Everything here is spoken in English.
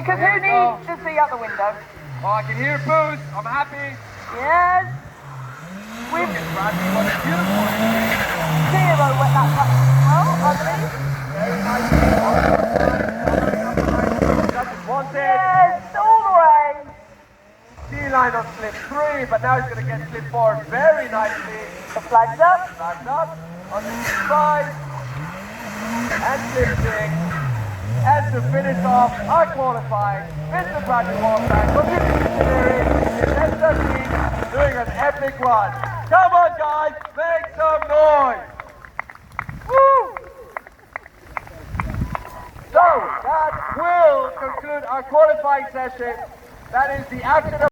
Because who needs to see out the window? Oh, I can hear booze. I'm happy. Yes. With Bradley, what a beautiful evening. zero wet that well, I believe. Very nice. Just wanted. Yes, all the way. D-line on slip 3, but now he's going to get slip 4 very nicely. The flag's up. Flags up on the 5 and slip 6. And to finish off, I qualified Mr. Bradley Walker from the engineering in SSC doing an epic run. Come on guys, make some noise! Woo! So, that will conclude our qualifying session. That is the action of